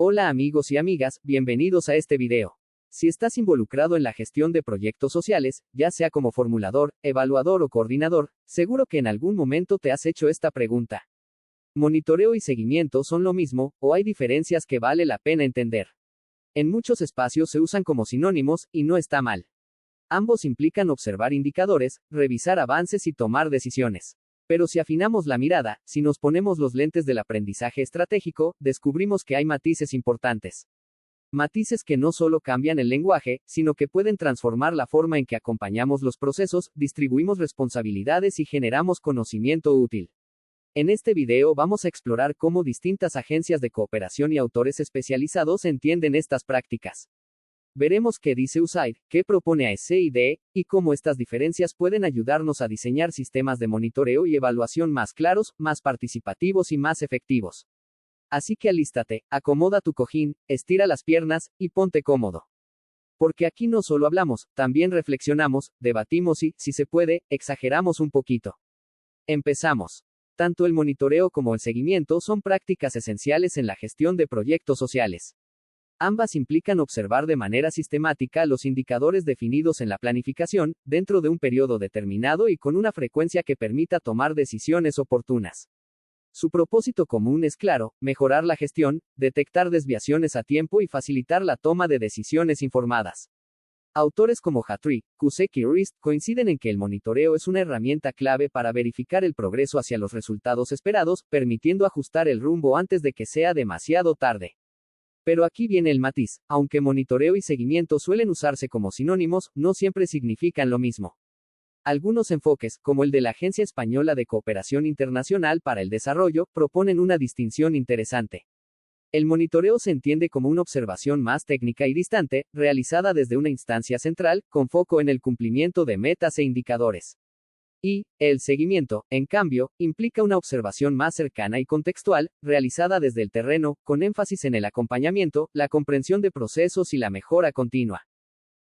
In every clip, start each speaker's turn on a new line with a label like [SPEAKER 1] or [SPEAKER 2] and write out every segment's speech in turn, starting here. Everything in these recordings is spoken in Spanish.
[SPEAKER 1] Hola amigos y amigas, bienvenidos a este video. Si estás involucrado en la gestión de proyectos sociales, ya sea como formulador, evaluador o coordinador, seguro que en algún momento te has hecho esta pregunta. ¿Monitoreo y seguimiento son lo mismo, o hay diferencias que vale la pena entender? En muchos espacios se usan como sinónimos, y no está mal. Ambos implican observar indicadores, revisar avances y tomar decisiones. Pero si afinamos la mirada, si nos ponemos los lentes del aprendizaje estratégico, descubrimos que hay matices importantes. Matices que no solo cambian el lenguaje, sino que pueden transformar la forma en que acompañamos los procesos, distribuimos responsabilidades y generamos conocimiento útil. En este video vamos a explorar cómo distintas agencias de cooperación y autores especializados entienden estas prácticas. Veremos qué dice USAID, qué propone ASCID, y cómo estas diferencias pueden ayudarnos a diseñar sistemas de monitoreo y evaluación más claros, más participativos y más efectivos. Así que alístate, acomoda tu cojín, estira las piernas, y ponte cómodo. Porque aquí no solo hablamos, también reflexionamos, debatimos y, si se puede, exageramos un poquito. Empezamos. Tanto el monitoreo como el seguimiento son prácticas esenciales en la gestión de proyectos sociales. Ambas implican observar de manera sistemática los indicadores definidos en la planificación, dentro de un periodo determinado y con una frecuencia que permita tomar decisiones oportunas. Su propósito común es claro: mejorar la gestión, detectar desviaciones a tiempo y facilitar la toma de decisiones informadas. Autores como Hatry, Cusack y Rist coinciden en que el monitoreo es una herramienta clave para verificar el progreso hacia los resultados esperados, permitiendo ajustar el rumbo antes de que sea demasiado tarde. Pero aquí viene el matiz: aunque monitoreo y seguimiento suelen usarse como sinónimos, no siempre significan lo mismo. Algunos enfoques, como el de la Agencia Española de Cooperación Internacional para el Desarrollo, proponen una distinción interesante. El monitoreo se entiende como una observación más técnica y distante, realizada desde una instancia central, con foco en el cumplimiento de metas e indicadores. Y, el seguimiento, en cambio, implica una observación más cercana y contextual, realizada desde el terreno, con énfasis en el acompañamiento, la comprensión de procesos y la mejora continua.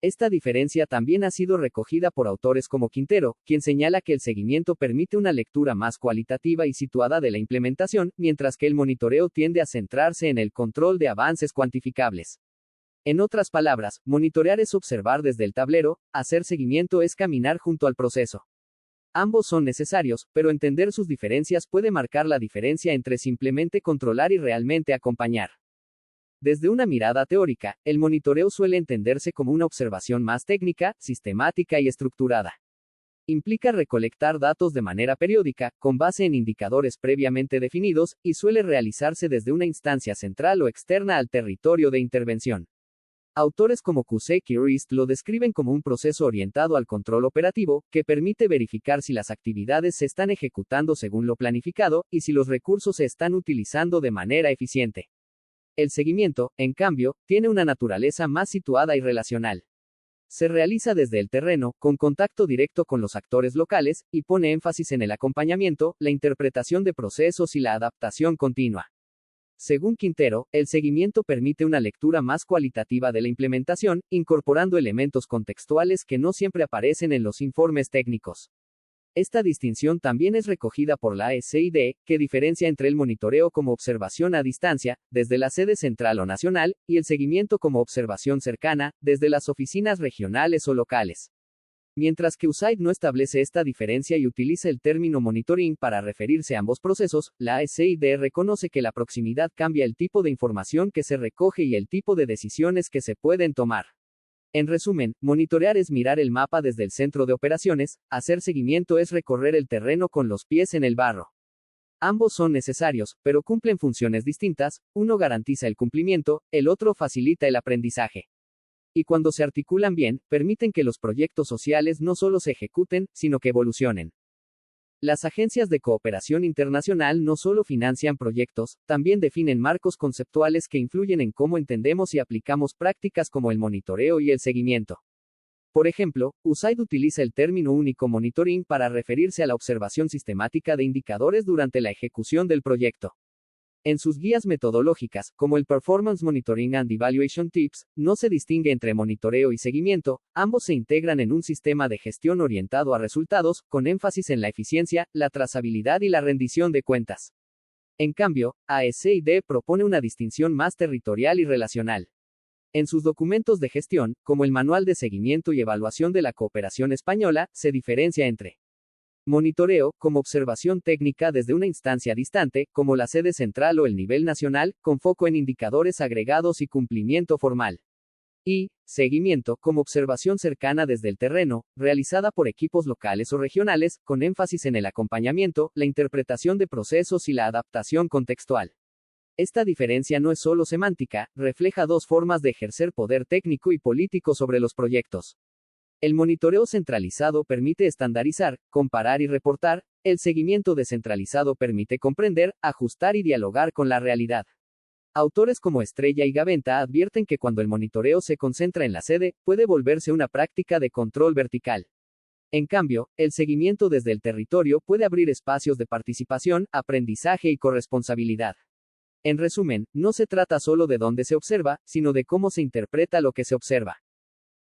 [SPEAKER 1] Esta diferencia también ha sido recogida por autores como Quintero, quien señala que el seguimiento permite una lectura más cualitativa y situada de la implementación, mientras que el monitoreo tiende a centrarse en el control de avances cuantificables. En otras palabras, monitorear es observar desde el tablero, hacer seguimiento es caminar junto al proceso. Ambos son necesarios, pero entender sus diferencias puede marcar la diferencia entre simplemente controlar y realmente acompañar. Desde una mirada teórica, el monitoreo suele entenderse como una observación más técnica, sistemática y estructurada. Implica recolectar datos de manera periódica, con base en indicadores previamente definidos, y suele realizarse desde una instancia central o externa al territorio de intervención. Autores como Cusack y Rist lo describen como un proceso orientado al control operativo, que permite verificar si las actividades se están ejecutando según lo planificado, y si los recursos se están utilizando de manera eficiente. El seguimiento, en cambio, tiene una naturaleza más situada y relacional. Se realiza desde el terreno, con contacto directo con los actores locales, y pone énfasis en el acompañamiento, la interpretación de procesos y la adaptación continua. Según Quintero, el seguimiento permite una lectura más cualitativa de la implementación, incorporando elementos contextuales que no siempre aparecen en los informes técnicos. Esta distinción también es recogida por la ASCID, que diferencia entre el monitoreo como observación a distancia, desde la sede central o nacional, y el seguimiento como observación cercana, desde las oficinas regionales o locales. Mientras que USAID no establece esta diferencia y utiliza el término monitoring para referirse a ambos procesos, la ASCID reconoce que la proximidad cambia el tipo de información que se recoge y el tipo de decisiones que se pueden tomar. En resumen, monitorear es mirar el mapa desde el centro de operaciones, hacer seguimiento es recorrer el terreno con los pies en el barro. Ambos son necesarios, pero cumplen funciones distintas: uno garantiza el cumplimiento, el otro facilita el aprendizaje. Y cuando se articulan bien, permiten que los proyectos sociales no solo se ejecuten, sino que evolucionen. Las agencias de cooperación internacional no solo financian proyectos, también definen marcos conceptuales que influyen en cómo entendemos y aplicamos prácticas como el monitoreo y el seguimiento. Por ejemplo, USAID utiliza el término único monitoring para referirse a la observación sistemática de indicadores durante la ejecución del proyecto. En sus guías metodológicas, como el Performance Monitoring and Evaluation Tips, no se distingue entre monitoreo y seguimiento, ambos se integran en un sistema de gestión orientado a resultados, con énfasis en la eficiencia, la trazabilidad y la rendición de cuentas. En cambio, AECID propone una distinción más territorial y relacional. En sus documentos de gestión, como el Manual de Seguimiento y Evaluación de la Cooperación Española, se diferencia entre monitoreo, como observación técnica desde una instancia distante, como la sede central o el nivel nacional, con foco en indicadores agregados y cumplimiento formal. Y seguimiento, como observación cercana desde el terreno, realizada por equipos locales o regionales, con énfasis en el acompañamiento, la interpretación de procesos y la adaptación contextual. Esta diferencia no es solo semántica, refleja dos formas de ejercer poder técnico y político sobre los proyectos. El monitoreo centralizado permite estandarizar, comparar y reportar, el seguimiento descentralizado permite comprender, ajustar y dialogar con la realidad. Autores como Estrella y Gaventa advierten que cuando el monitoreo se concentra en la sede, puede volverse una práctica de control vertical. En cambio, el seguimiento desde el territorio puede abrir espacios de participación, aprendizaje y corresponsabilidad. En resumen, no se trata solo de dónde se observa, sino de cómo se interpreta lo que se observa.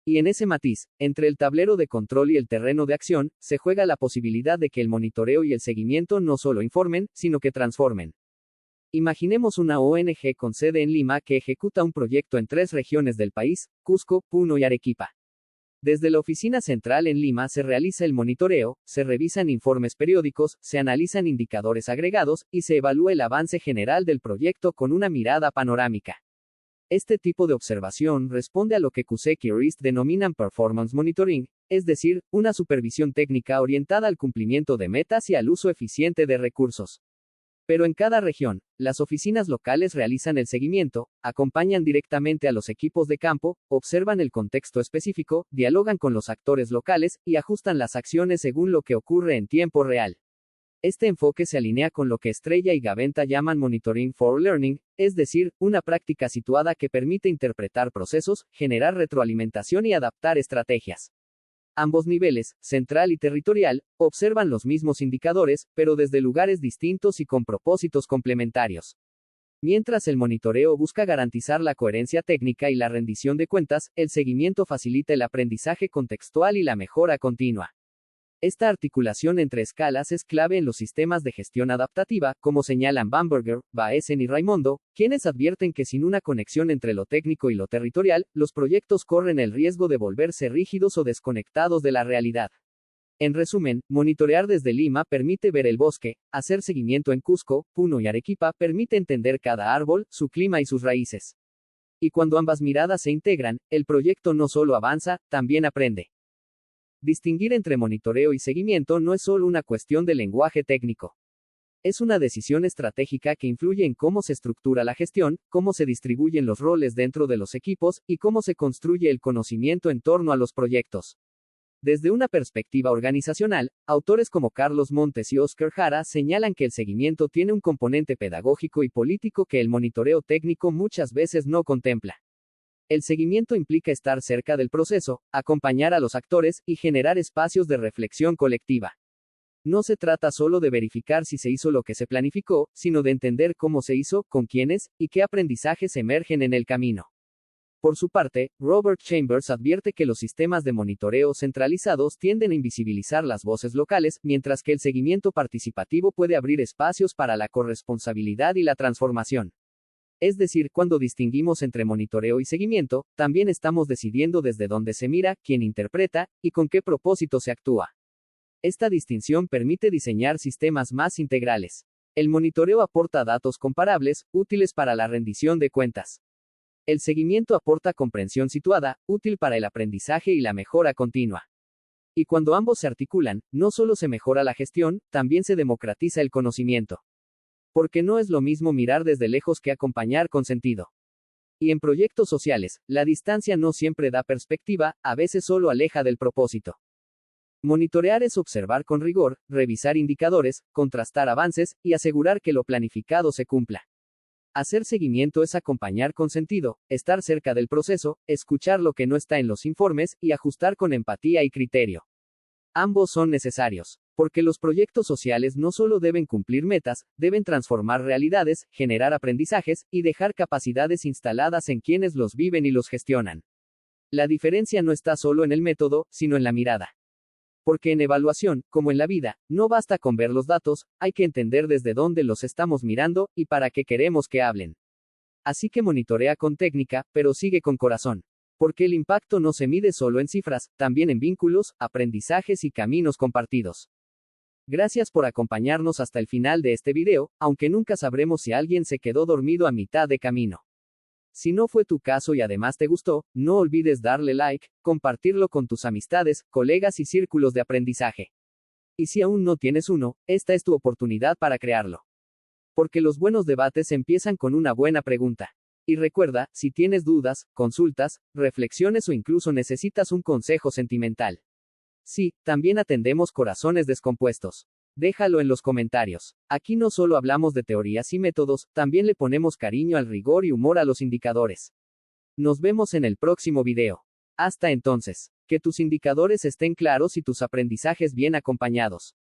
[SPEAKER 1] Y en ese matiz, entre el tablero de control y el terreno de acción, se juega la posibilidad de que el monitoreo y el seguimiento no solo informen, sino que transformen. Imaginemos una ONG con sede en Lima que ejecuta un proyecto en 3 regiones del país, Cusco, Puno y Arequipa. Desde la oficina central en Lima se realiza el monitoreo, se revisan informes periódicos, se analizan indicadores agregados, y se evalúa el avance general del proyecto con una mirada panorámica. Este tipo de observación responde a lo que Cusack y Rist denominan performance monitoring, es decir, una supervisión técnica orientada al cumplimiento de metas y al uso eficiente de recursos. Pero en cada región, las oficinas locales realizan el seguimiento, acompañan directamente a los equipos de campo, observan el contexto específico, dialogan con los actores locales, y ajustan las acciones según lo que ocurre en tiempo real. Este enfoque se alinea con lo que Estrella y Gaventa llaman Monitoring for Learning, es decir, una práctica situada que permite interpretar procesos, generar retroalimentación y adaptar estrategias. Ambos niveles, central y territorial, observan los mismos indicadores, pero desde lugares distintos y con propósitos complementarios. Mientras el monitoreo busca garantizar la coherencia técnica y la rendición de cuentas, el seguimiento facilita el aprendizaje contextual y la mejora continua. Esta articulación entre escalas es clave en los sistemas de gestión adaptativa, como señalan Bamberger, Baesen y Raimondo, quienes advierten que sin una conexión entre lo técnico y lo territorial, los proyectos corren el riesgo de volverse rígidos o desconectados de la realidad. En resumen, monitorear desde Lima permite ver el bosque, hacer seguimiento en Cusco, Puno y Arequipa permite entender cada árbol, su clima y sus raíces. Y cuando ambas miradas se integran, el proyecto no solo avanza, también aprende. Distinguir entre monitoreo y seguimiento no es solo una cuestión de lenguaje técnico. Es una decisión estratégica que influye en cómo se estructura la gestión, cómo se distribuyen los roles dentro de los equipos, y cómo se construye el conocimiento en torno a los proyectos. Desde una perspectiva organizacional, autores como Carlos Montes y Óscar Jara señalan que el seguimiento tiene un componente pedagógico y político que el monitoreo técnico muchas veces no contempla. El seguimiento implica estar cerca del proceso, acompañar a los actores, y generar espacios de reflexión colectiva. No se trata solo de verificar si se hizo lo que se planificó, sino de entender cómo se hizo, con quiénes, y qué aprendizajes emergen en el camino. Por su parte, Robert Chambers advierte que los sistemas de monitoreo centralizados tienden a invisibilizar las voces locales, mientras que el seguimiento participativo puede abrir espacios para la corresponsabilidad y la transformación. Es decir, cuando distinguimos entre monitoreo y seguimiento, también estamos decidiendo desde dónde se mira, quién interpreta, y con qué propósito se actúa. Esta distinción permite diseñar sistemas más integrales. El monitoreo aporta datos comparables, útiles para la rendición de cuentas. El seguimiento aporta comprensión situada, útil para el aprendizaje y la mejora continua. Y cuando ambos se articulan, no solo se mejora la gestión, también se democratiza el conocimiento. Porque no es lo mismo mirar desde lejos que acompañar con sentido. Y en proyectos sociales, la distancia no siempre da perspectiva, a veces solo aleja del propósito. Monitorear es observar con rigor, revisar indicadores, contrastar avances, y asegurar que lo planificado se cumpla. Hacer seguimiento es acompañar con sentido, estar cerca del proceso, escuchar lo que no está en los informes, y ajustar con empatía y criterio. Ambos son necesarios, porque los proyectos sociales no solo deben cumplir metas, deben transformar realidades, generar aprendizajes, y dejar capacidades instaladas en quienes los viven y los gestionan. La diferencia no está solo en el método, sino en la mirada. Porque en evaluación, como en la vida, no basta con ver los datos, hay que entender desde dónde los estamos mirando, y para qué queremos que hablen. Así que monitorea con técnica, pero sigue con corazón. Porque el impacto no se mide solo en cifras, también en vínculos, aprendizajes y caminos compartidos. Gracias por acompañarnos hasta el final de este video, aunque nunca sabremos si alguien se quedó dormido a mitad de camino. Si no fue tu caso y además te gustó, no olvides darle like, compartirlo con tus amistades, colegas y círculos de aprendizaje. Y si aún no tienes uno, esta es tu oportunidad para crearlo. Porque los buenos debates empiezan con una buena pregunta. Y recuerda, si tienes dudas, consultas, reflexiones o incluso necesitas un consejo sentimental. Sí, también atendemos corazones descompuestos. Déjalo en los comentarios. Aquí no solo hablamos de teorías y métodos, también le ponemos cariño al rigor y humor a los indicadores. Nos vemos en el próximo video. Hasta entonces, que tus indicadores estén claros y tus aprendizajes bien acompañados.